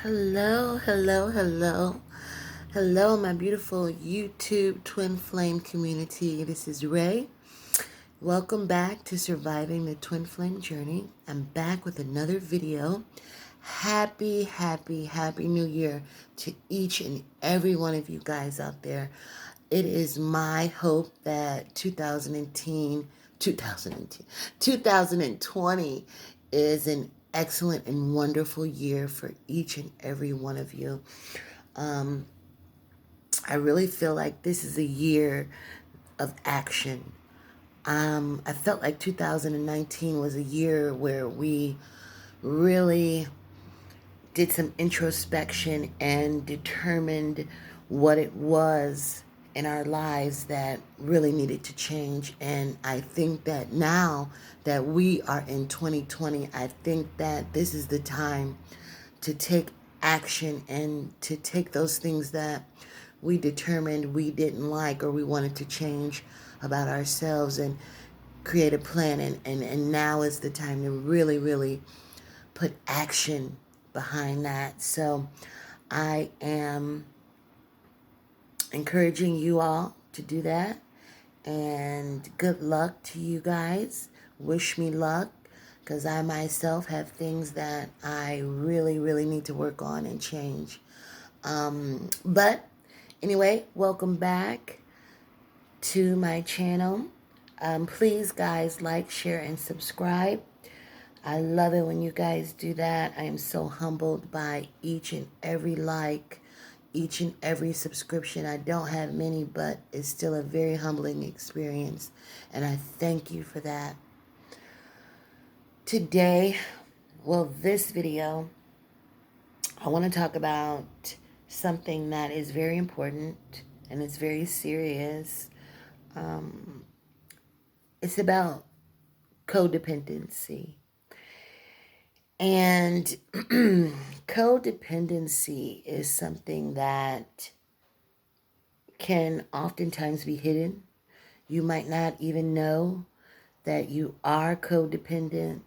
Hello, hello, hello. Hello, my beautiful YouTube Twin Flame community. This is Ray. Welcome back to Surviving the Twin Flame Journey. I'm back with another video. Happy, happy, happy New Year to each and every one of you guys out there. It is my hope that 2020 is an excellent and wonderful year for each and every one of you. I really feel like this is a year of action. I felt like 2019 was a year where we really did some introspection and determined what it was in our lives that really needed to change. And I think that now that we are in 2020, I think that this is the time to take action and to take those things that we determined we didn't like or we wanted to change about ourselves and create a plan. And now is the time to really, really put action behind that. So I am encouraging you all to do that. And good luck to you guys. Wish me luck, because I myself have things that I really, really need to work on and change. But anyway, welcome back to my channel. Please, guys, like, share, and subscribe. I love it when you guys do that. I am so humbled by each and every like, each and every subscription. I don't have many, but it's still a very humbling experience, and I thank you for that. Today, this video, I want to talk about something that is very important and it's very serious. It's about codependency. And codependency is something that can oftentimes be hidden. You might not even know that you are codependent,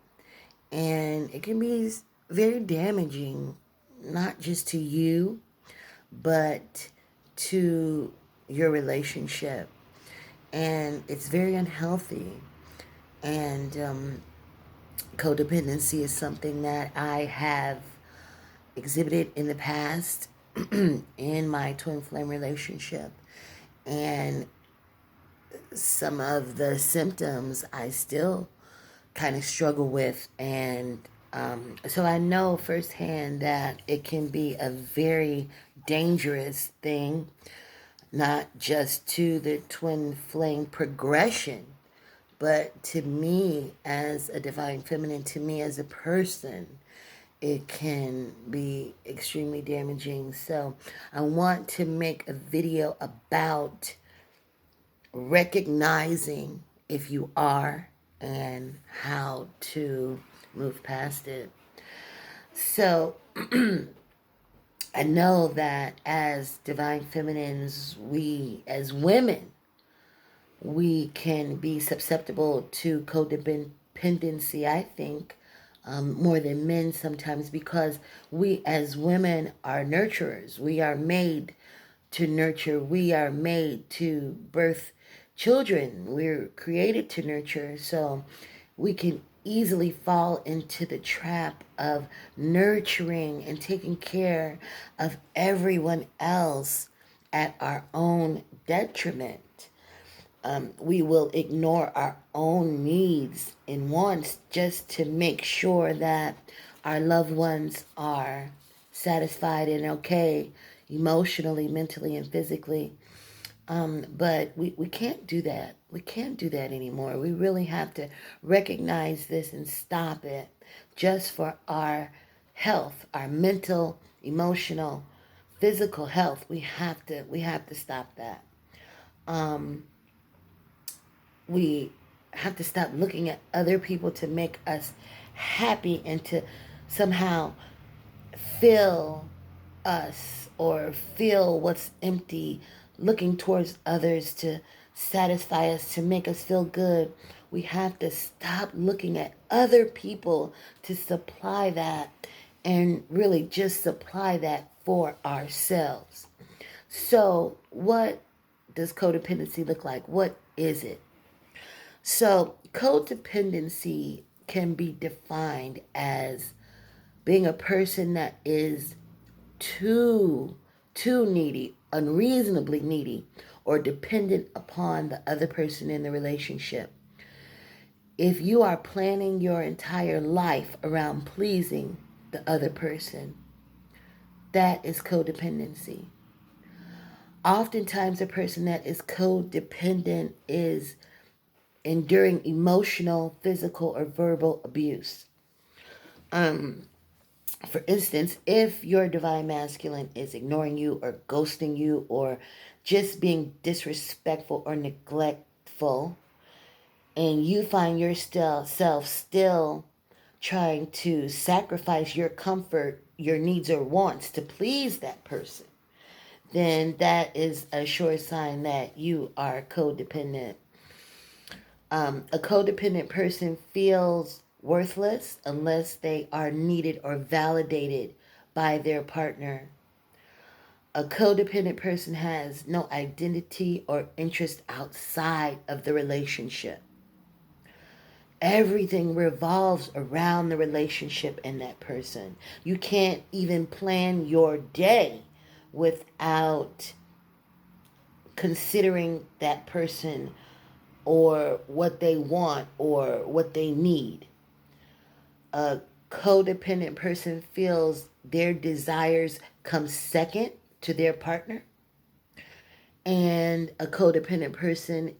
and it can be very damaging, not just to you, but to your relationship. And it's very unhealthy. And codependency is something that I have exhibited in the past in my twin flame relationship. And some of the symptoms I still kind of struggle with. And so I know firsthand that it can be a very dangerous thing, not just to the twin flame progression, but to me as a divine feminine, to me as a person, it can be extremely damaging. So I want to make a video about recognizing if you are and how to move past it. So I know that as divine feminines, we as women, we can be susceptible to codependency, I think, more than men sometimes, because we as women are nurturers. We are made to nurture. We are made to birth children. We're created to nurture. So we can easily fall into the trap of nurturing and taking care of everyone else at our own detriment. We will ignore our own needs and wants just to make sure that our loved ones are satisfied and okay emotionally, mentally, and physically. But we can't do that. We can't do that anymore. We really have to recognize this and stop it, just for our health, our mental, emotional, physical health. We have to stop that. We have to stop looking at other people to make us happy and to somehow fill us or feel what's empty, looking towards others to satisfy us, to make us feel good. We have to stop looking at other people to supply that and really just supply that for ourselves. So, what does codependency look like? What is it? So, codependency can be defined as being a person that is too too needy, unreasonably needy, or dependent upon the other person in the relationship. If you are planning your entire life around pleasing the other person, that is codependency. Oftentimes, a person that is codependent is enduring emotional, physical, or verbal abuse. For instance, if your divine masculine is ignoring you or ghosting you or just being disrespectful or neglectful, and you find yourself still trying to sacrifice your comfort, your needs, or wants to please that person, then that is a sure sign that you are codependent. A codependent person feels worthless unless they are needed or validated by their partner. A codependent person has no identity or interest outside of the relationship. Everything revolves around the relationship and that person. You can't even plan your day without considering that person or what they want or what they need. A codependent person feels their desires come second to their partner, and a codependent person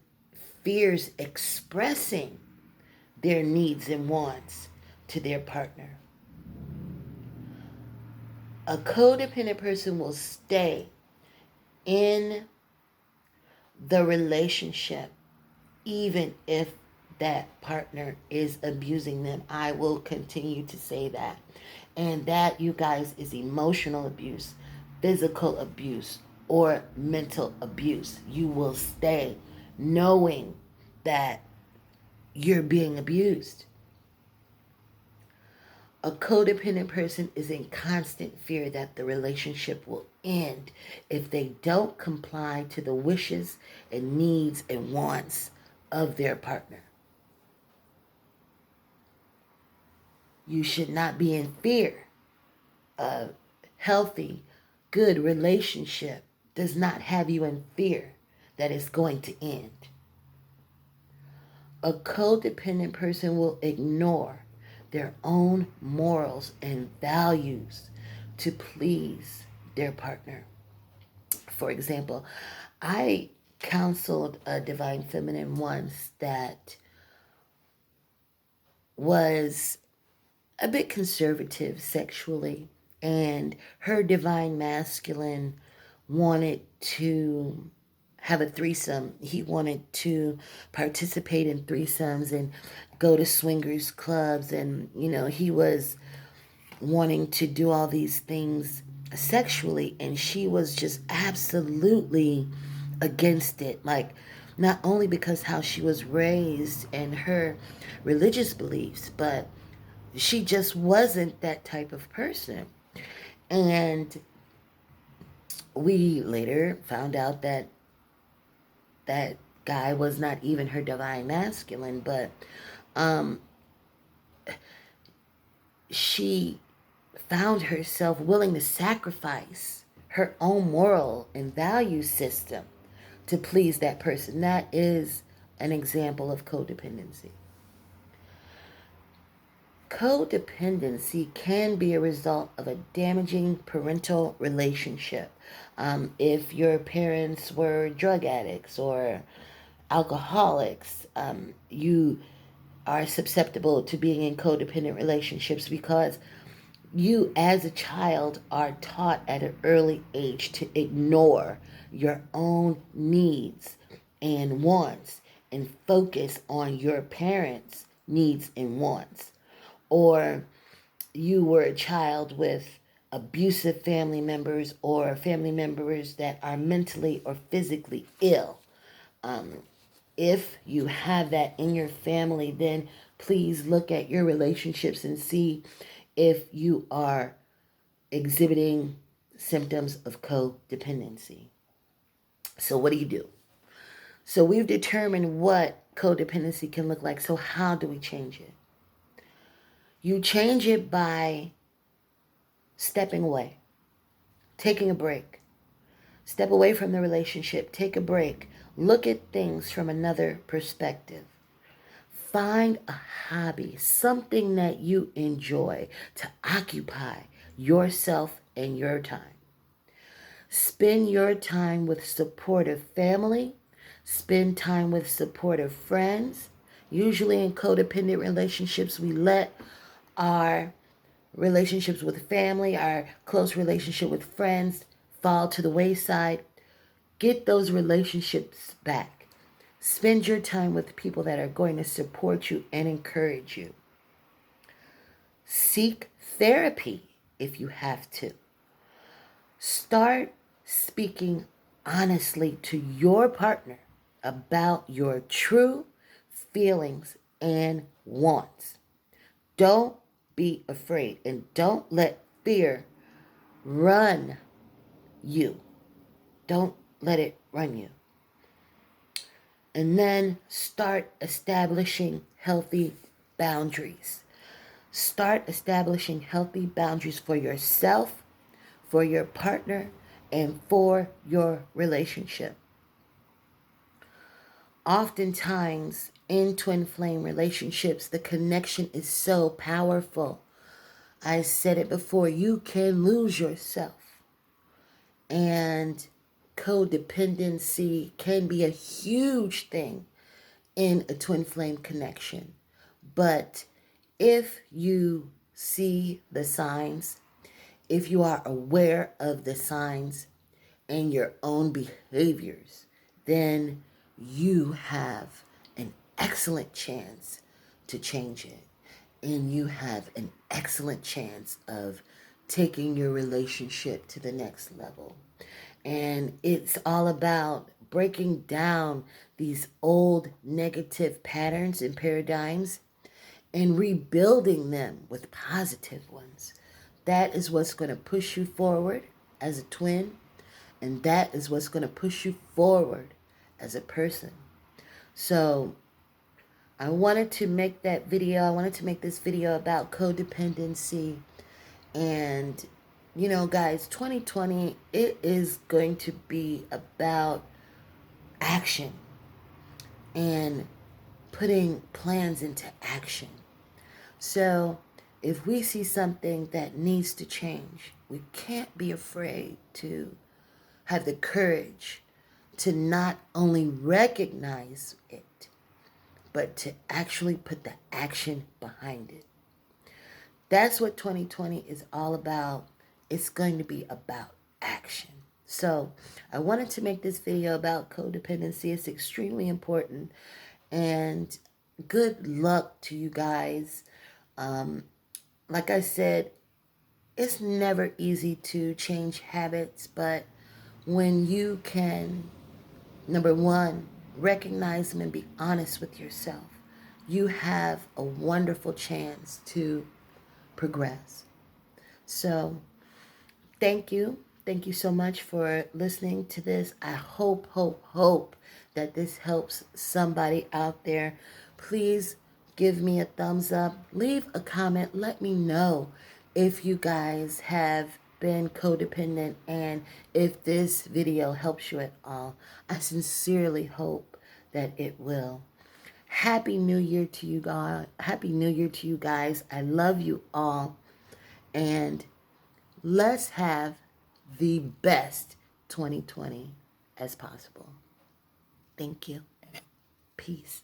fears expressing their needs and wants to their partner. A codependent person will stay in the relationship even if that partner is abusing them. I will continue to say that. And that, you guys, is emotional abuse, physical abuse, or mental abuse. You will stay knowing that you're being abused. A codependent person is in constant fear that the relationship will end if they don't comply to the wishes and needs and wants of their partner. You should not be in fear. A healthy, good relationship does not have you in fear that it's going to end. A codependent person will ignore their own morals and values to please their partner. For example, I counseled a divine feminine once that was a bit conservative sexually, and her divine masculine wanted to have a threesome. He wanted to participate in threesomes and go to swingers clubs, and he was wanting to do all these things sexually, and she was just absolutely against it. Like, not only because how she was raised and her religious beliefs, but she just wasn't that type of person. And we later found out that that guy was not even her divine masculine, but she found herself willing to sacrifice her own moral and value system to please that person. That is an example of codependency. Codependency can be a result of a damaging parental relationship. If your parents were drug addicts or alcoholics, you are susceptible to being in codependent relationships because you as a child are taught at an early age to ignore your own needs and wants and focus on your parents' needs and wants. Or you were a child with abusive family members or family members that are mentally or physically ill. If you have that in your family, then please look at your relationships and see if you are exhibiting symptoms of codependency. So what do you do? So we've determined what codependency can look like. So how do we change it? You change it by stepping away, taking a break. Step away from the relationship, take a break, look at things from another perspective. Find a hobby, something that you enjoy to occupy yourself and your time. Spend your time with supportive family. Spend time with supportive friends. Usually in codependent relationships, we let our relationships with family, our close relationship with friends fall to the wayside. Get those relationships back. Spend your time with people that are going to support you and encourage you. Seek therapy if you have to. Start speaking honestly to your partner about your true feelings and wants. Don't be afraid and don't let fear run you. Don't let it run you. And then start establishing healthy boundaries. Start establishing healthy boundaries for yourself, for your partner, and for your relationship. Oftentimes in twin flame relationships, the connection is so powerful. I said it before, you can lose yourself. And codependency can be a huge thing in a twin flame connection. But if you see the signs, if you are aware of the signs and your own behaviors, then you have an excellent chance to change it. And you have an excellent chance of taking your relationship to the next level. And it's all about breaking down these old negative patterns and paradigms and rebuilding them with positive ones. That is what's going to push you forward as a twin, and that is what's going to push you forward as a person. So I wanted to make that video. I wanted to make this video about codependency. And, you know, guys, 2020, it is going to be about action and putting plans into action. So if we see something that needs to change, we can't be afraid to have the courage to not only recognize it, but to actually put the action behind it. That's what 2020 is all about. It's going to be about action. So I wanted to make this video about codependency. It's extremely important. And good luck to you guys. Like I said, it's never easy to change habits, but when you can, number one, recognize them and be honest with yourself, you have a wonderful chance to progress. So thank you. Thank you so much for listening to this. I hope that this helps somebody out there. Please give me a thumbs up. Leave a comment. Let me know if you guys have been codependent and if this video helps you at all. I sincerely hope that it will. Happy New Year to you guys. Happy New Year to you guys. I love you all. And let's have the best 2020 as possible. Thank you. Peace.